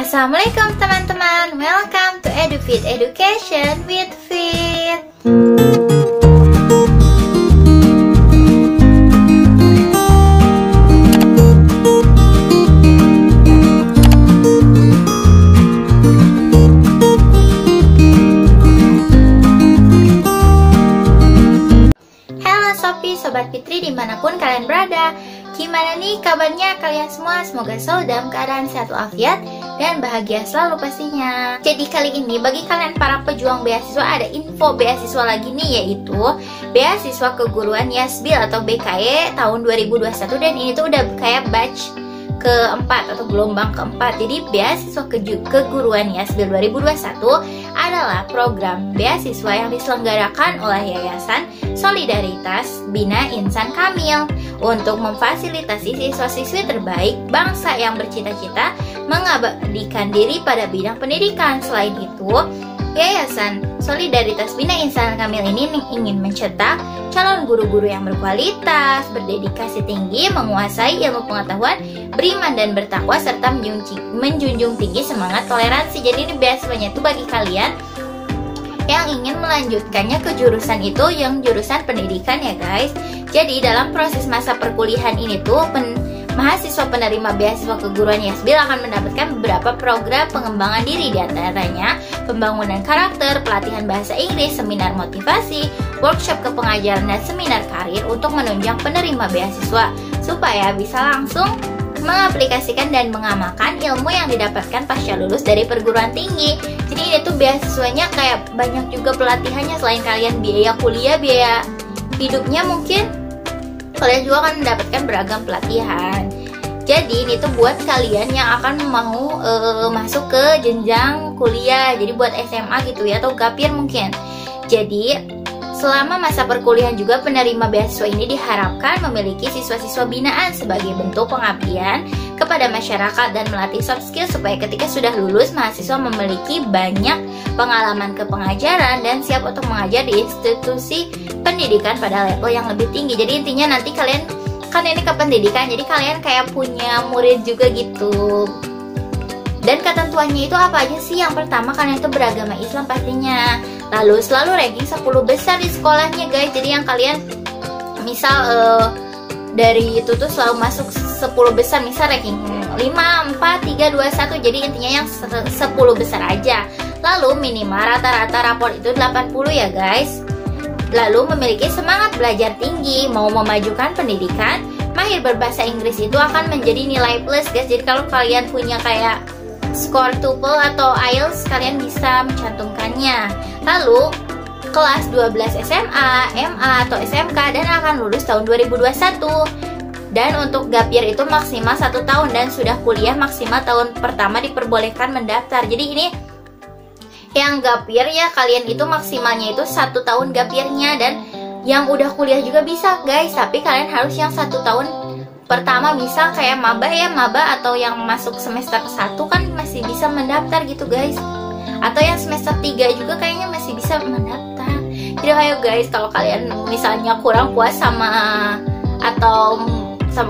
Assalamualaikum teman-teman, welcome to EduFit Education with Fit. Halo Sobat Fitri dimanapun kalian berada. Gimana nih kabarnya kalian semua? Semoga selalu dalam keadaan sehat walafiat dan bahagia selalu pastinya. Jadi kali ini bagi kalian para pejuang beasiswa ada info beasiswa lagi nih, yaitu beasiswa keguruan Yasbil atau BKY tahun 2021, dan ini tuh udah kayak batch keempat atau gelombang keempat. Jadi beasiswa keguruan Yasbil 2021 adalah program beasiswa yang diselenggarakan oleh Yayasan Solidaritas Bina Insan Kamil untuk memfasilitasi siswa-siswi terbaik bangsa yang bercita-cita mengabdikan diri pada bidang pendidikan. Selain itu, Yayasan Solidaritas Bina Insan Kamil ini ingin mencetak calon guru-guru yang berkualitas, berdedikasi tinggi, menguasai ilmu pengetahuan, beriman dan bertakwa, serta menjunjung tinggi semangat toleransi. Jadi ini beasiswanya itu bagi kalian yang ingin melanjutkannya ke jurusan itu, yang jurusan pendidikan ya guys. Jadi dalam proses masa perkuliahan ini tuh mahasiswa penerima beasiswa keguruan Yasbil akan mendapatkan beberapa program pengembangan diri, diantaranya pembangunan karakter, pelatihan bahasa Inggris, seminar motivasi, workshop kepengajaran, dan seminar karir untuk menunjang penerima beasiswa supaya bisa langsung mengaplikasikan dan mengamalkan ilmu yang didapatkan pasca lulus dari perguruan tinggi. Jadi ini tuh beasiswanya kayak banyak juga pelatihannya. Selain kalian biaya kuliah, biaya hidupnya mungkin kalian juga akan mendapatkan beragam pelatihan. Jadi ini tuh buat kalian yang akan mau masuk ke jenjang kuliah, jadi buat SMA gitu ya, atau gapir mungkin. Jadi selama masa perkuliahan juga penerima beasiswa ini diharapkan memiliki siswa-siswa binaan sebagai bentuk pengabdian kepada masyarakat dan melatih soft skill supaya ketika sudah lulus mahasiswa memiliki banyak pengalaman kepengajaran dan siap untuk mengajar di institusi pendidikan pada level yang lebih tinggi. Jadi intinya nanti kalian kan ini ke pendidikan, jadi kalian kayak punya murid juga gitu. Dan ketentuannya itu apa aja sih? Yang pertama, kalian itu beragama Islam pastinya. Lalu selalu ranking 10 besar di sekolahnya guys. Jadi yang kalian misal dari itu tuh selalu masuk 10 besar, misal ranking 5, 4, 3, 2, 1. Jadi intinya yang 10 besar aja. Lalu minimal rata-rata rapor itu 80 ya guys. Lalu memiliki semangat belajar tinggi, mau memajukan pendidikan, mahir berbahasa Inggris itu akan menjadi nilai plus guys. Jadi kalau kalian punya kayak skor TOEFL atau IELTS, kalian bisa mencantumkannya. Lalu kelas 12 SMA, MA atau SMK dan akan lulus tahun 2021. Dan untuk gapir itu maksimal 1 tahun, dan sudah kuliah maksimal tahun pertama diperbolehkan mendaftar. Jadi ini yang gapir ya, kalian itu maksimalnya itu 1 tahun gapirnya, dan yang udah kuliah juga bisa guys, tapi kalian harus yang 1 tahun pertama bisa kayak maba ya, maba atau yang masuk semester 1 kan masih bisa mendaftar gitu guys, atau yang semester 3 juga kayaknya masih bisa mendaftar. Jadi ayo guys, kalau kalian misalnya kurang puas sama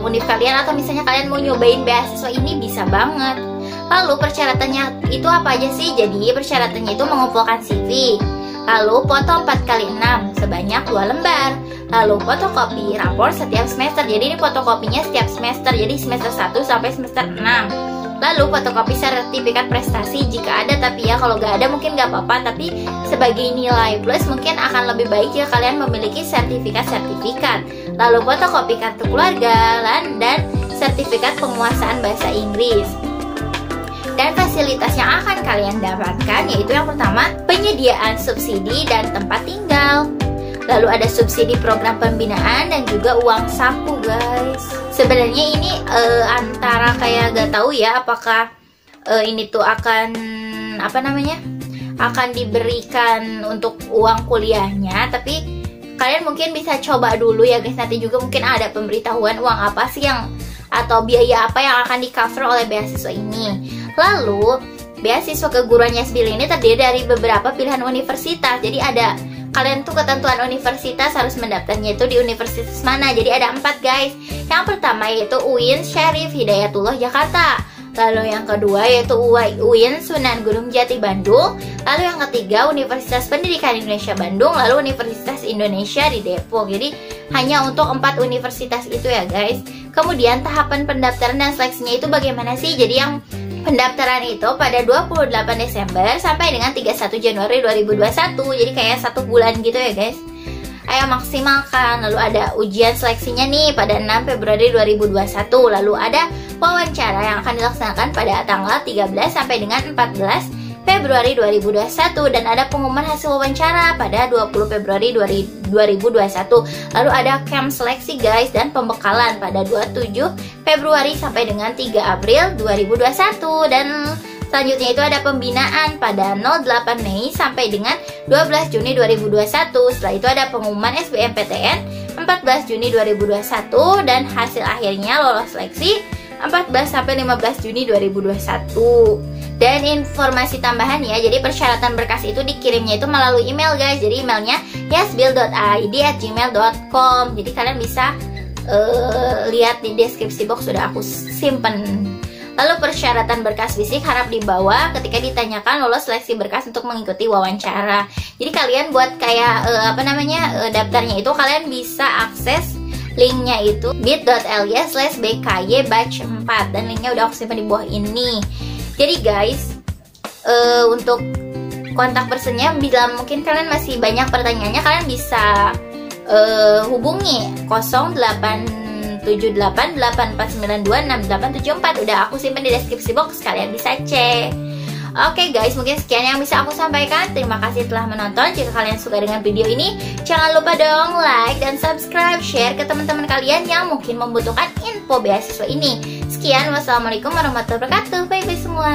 univ kalian, atau misalnya kalian mau nyobain beasiswa ini, bisa banget. Lalu persyaratannya itu apa aja sih? Jadi persyaratannya itu mengumpulkan CV, lalu foto 4x6 sebanyak 2 lembar, lalu fotokopi rapor setiap semester. Jadi ini fotokopinya setiap semester, jadi semester 1 sampai semester 6. Lalu fotokopi sertifikat prestasi jika ada, tapi ya kalau nggak ada mungkin nggak apa-apa, tapi sebagai nilai plus mungkin akan lebih baik jika kalian memiliki sertifikat. Lalu fotokopi kartu keluarga dan sertifikat penguasaan bahasa Inggris. Dan fasilitas yang akan kalian dapatkan yaitu yang pertama, penyediaan subsidi dan tempat tinggal. Lalu ada subsidi program pembinaan dan juga uang saku guys. Sebenarnya ini antara kayak gak tahu ya apakah ini tuh akan akan diberikan untuk uang kuliahnya, tapi kalian mungkin bisa coba dulu ya guys. Nanti juga mungkin ada pemberitahuan uang apa sih yang atau biaya apa yang akan di cover oleh beasiswa ini. Lalu beasiswa keguruan Yasbil ini terdiri dari beberapa pilihan universitas. Jadi ada kalian tuh ketentuan universitas harus mendaftarnya itu di universitas mana. Jadi ada 4 guys. Yang pertama yaitu UIN Syarif Hidayatullah Jakarta. Lalu yang kedua yaitu UIN Sunan Gunung Jati Bandung. Lalu yang ketiga Universitas Pendidikan Indonesia Bandung. Lalu Universitas Indonesia di Depok. Jadi hanya untuk 4 universitas itu ya guys. Kemudian tahapan pendaftaran dan seleksinya itu bagaimana sih? Jadi yang pendaftaran itu pada 28 Desember sampai dengan 31 Januari 2021. Jadi kayak 1 bulan gitu ya guys. Ayo maksimalkan. Lalu ada ujian seleksinya nih pada 6 Februari 2021. Lalu ada wawancara yang akan dilaksanakan pada tanggal 13 sampai dengan 14 Februari 2021 dan ada pengumuman hasil wawancara pada 20 Februari 2021. Lalu ada camp seleksi guys dan pembekalan pada 27 Februari sampai dengan 3 April 2021 dan selanjutnya itu ada pembinaan pada 08 Mei sampai dengan 12 Juni 2021. Setelah itu ada pengumuman SBMPTN 14 Juni 2021 dan hasil akhirnya lolos seleksi 14 sampai 15 Juni 2021. Dan informasi tambahan ya, jadi persyaratan berkas itu dikirimnya itu melalui email guys. Jadi emailnya yasbil.id@gmail.com. Jadi kalian bisa lihat di deskripsi box sudah aku simpen. Lalu persyaratan berkas fisik harap dibawa ketika ditanyakan lolos seleksi berkas untuk mengikuti wawancara. Jadi kalian buat kayak daftarnya itu kalian bisa akses linknya itu bit.ly/bky batch 4 dan linknya udah aku simpan di bawah ini. Jadi guys, untuk kontak personnya bila mungkin kalian masih banyak pertanyaannya, kalian bisa hubungi 087884926874. Udah aku simpan di deskripsi box, kalian bisa cek. Oke guys, mungkin sekian yang bisa aku sampaikan. Terima kasih telah menonton. Jika kalian suka dengan video ini, jangan lupa dong like dan subscribe, share ke teman-teman kalian yang mungkin membutuhkan info beasiswa ini. Sekian, wassalamualaikum warahmatullahi wabarakatuh. Bye bye semua.